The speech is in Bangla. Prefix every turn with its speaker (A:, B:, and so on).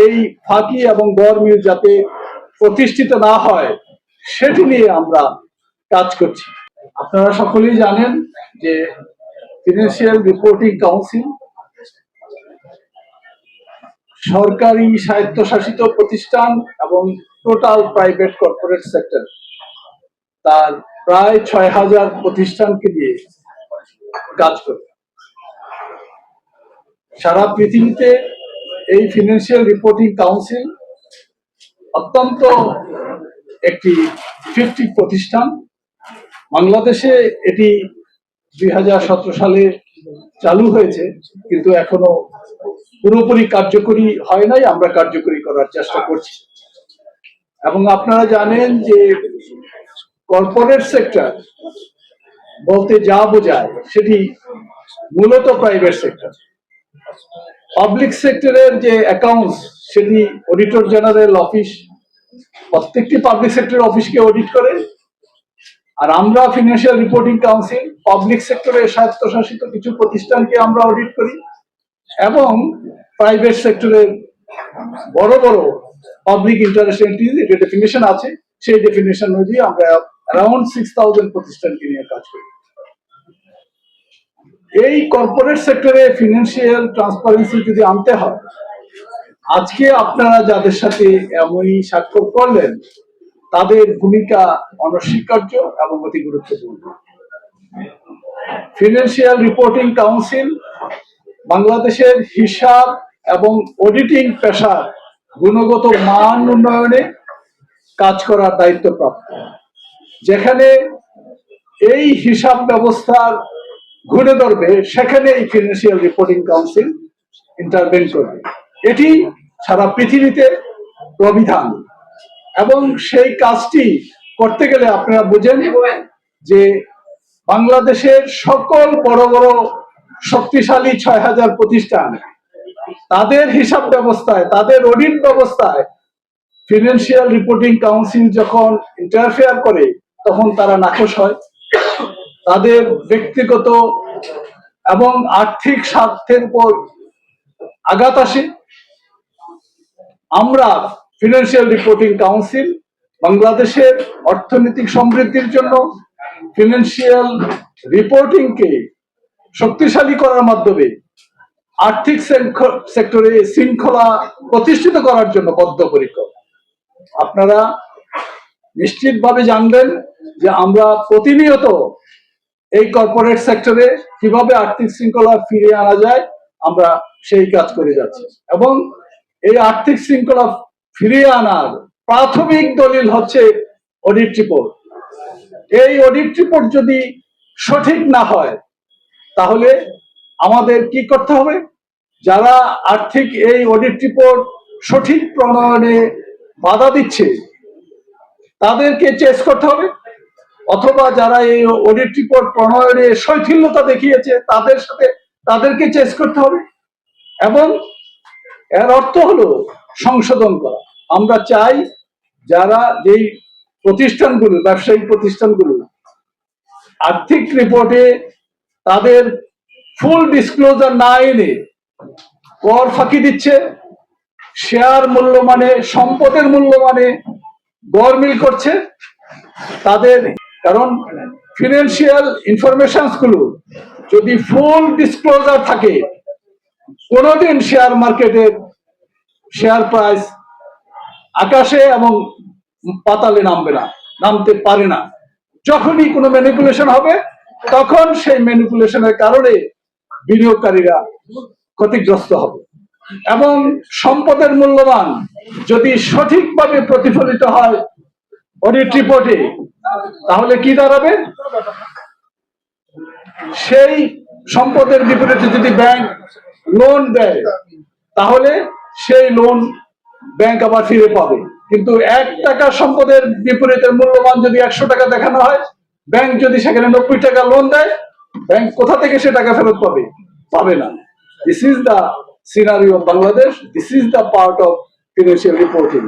A: এই ফাঁকি এবং গরমিল যাতে প্রতিষ্ঠিত না হয় সেটি নিয়ে আমরা কাজ করছি। আপনারা সকলেই জানেন যে ফিনান্সিয়াল রিপোর্টিং কাউন্সিল সরকারি স্বায়ত্তশাসিত প্রতিষ্ঠান এবং টোটাল প্রাইভেট কর্পোরেট সেক্টর তার প্রায় ৬,০০০ প্রতিষ্ঠানকে নিয়ে কাজ করে। সারা পৃথিবীতে এই ফিনান্সিয়াল রিপোর্টিং কাউন্সিল অত্যন্ত একটি ইফেক্টিভ প্রতিষ্ঠান। বাংলাদেশে এটি ২০১৭ সালে চালু হয়েছে, কিন্তু এখনো পুরোপুরি কার্যকরী হয় নাই। আমরা কার্যকরী করার চেষ্টা করছি। এবং আপনারা জানেন যে কর্পোরেট সেক্টর বলতে যা বোঝায় সেটি মূলত প্রাইভেট সেক্টর। পাবলিক সেক্টরের যে অ্যাকাউন্টস সেটি অডিটর জেনারেল অফিস প্রত্যেকটি পাবলিক সেক্টর অফিসকে অডিট করে, আর আমরা ফিনান্সিয়াল রিপোর্টিং কাউন্সিল পাবলিক সেক্টরের স্বায়ত্তশাসিত কিছু প্রতিষ্ঠানকে আমরা অডিট করি এবং প্রাইভেট সেক্টরের বড় বড় পাবলিক ইন্টারেস্ট এন্টিটিজ যে ডেফিনেশন আছে সেই ডেফিনেশন অনুযায়ী আমরা অ্যারাউন্ড 6,000 প্রতিষ্ঠানকে নিয়ে কাজ করি। এই কর্পোরেট সেক্টরে ফিনান্সিয়াল ট্রান্সপারেন্সি যদি আনতে হয়, আজকে আপনারা যাদের সাথে এমনই স্বাক্ষর করলেন তাদের ভূমিকা অনস্বীকার্য এবং অতি গুরুত্বপূর্ণ। ফিনান্সিয়াল রিপোর্টিং কাউন্সিল বাংলাদেশের হিসাব এবং অডিটিং পেশার গুণগত মান উন্নয়নে কাজ করার দায়িত্বপ্রাপ্ত। যেখানে এই হিসাব ব্যবস্থার ঘুরে ধরবে সেখানে এই ফিনান্সিয়াল রিপোর্টিং কাউন্সিল ইন্টারভেন করবে। এটি সারা পৃথিবীতে প্রবিধান এবং সেই কাজটি করতে গেলে আপনারা বুঝেন যে বাংলাদেশের সকল বড় বড় শক্তিশালী ৬,০০০ প্রতিষ্ঠান তাদের হিসাব ব্যবস্থায় তাদের অডিট ব্যবস্থায় ফিনান্সিয়াল রিপোর্টিং কাউন্সিল যখন ইন্টারফেয়ার করে তখন তারা নাখোশ হয়। তাদের ব্যক্তিগত এবং আর্থিক স্বার্থের উপর আঘাত আসে। আমরা ফিনান্সিয়াল রিপোর্টিং কাউন্সিল বাংলাদেশের অর্থনৈতিক সমৃদ্ধির জন্য ফিনান্সিয়াল রিপোর্টিংকে শক্তিশালী করার মাধ্যমে আর্থিক সেক্টরে শৃঙ্খলা প্রতিষ্ঠিত করার জন্য বদ্ধপরিকর। আপনারা নিশ্চিতভাবে জানবেন যে আমরা প্রতিনিয়ত এই কর্পোরেট সেক্টরে কিভাবে আর্থিক শৃঙ্খলা ফিরিয়ে আনা যায় আমরা সেই কাজ করে যাচ্ছি এবং এই আর্থিক শৃঙ্খলা ফিরিয়ে আনার প্রাথমিক দলিল হচ্ছে অডিট রিপোর্ট। এই অডিট রিপোর্ট যদি সঠিক না হয় তাহলে আমাদের কি করতে হবে? যারা আর্থিক এই অডিট রিপোর্ট সঠিক প্রণয়নে বাধা দিচ্ছে তাদেরকে চেস করতে হবে, অথবা যারা এই অডিট রিপোর্ট প্রণয়নে শৈথিল্যতা দেখিয়েছে তাদেরকে চেস করতে হবে এবং এর অর্থ হলো সংশোধন করা। আমরা চাই যারা যেই প্রতিষ্ঠানগুলো ব্যবসায়িক প্রতিষ্ঠানগুলো আর্থিক রিপোর্টে তাদের ফুল ডিসক্লোজার না এনে কর ফাঁকি দিচ্ছে, শেয়ার মূল্যমানে সম্পদের মূল্যমানে গরমিল করছে তাদের, কারণ ফিনান্সিয়াল ইনফরমেশনস গুলো যদি ফুল ডিসক্লোজার থাকে কোনোদিন শেয়ার মার্কেটের শেয়ার প্রাইস আকাশে এবং পাতালে নামতে পারে না। যখনই কোনো ম্যানিপুলেশন হবে তখন সেই ম্যানিপুলেশনের কারণে বিনিয়োগকারীরা ক্ষতিগ্রস্ত হবে এবং সম্পদের মূল্যমান যদি সঠিকভাবে প্রতিফলিত হয় অডিট রিপোর্টে তাহলে কি দাঁড়াবে? সেই সম্পদের বিপরীতে যদি ব্যাংক লোন দেয় তাহলে সেই লোন ব্যাংক আবার ফিরে পাবে, কিন্তু ১ টাকা সম্পদের বিপরীতে মূল্যমান যদি ১০০ টাকা দেখানো হয়, ব্যাংক যদি সেখানে ৯০ টাকা লোন দেয়, ব্যাংক কোথা থেকে সে টাকা ফেরত পাবে না। This is the scenario of Bangladesh, this is the part of financial reporting.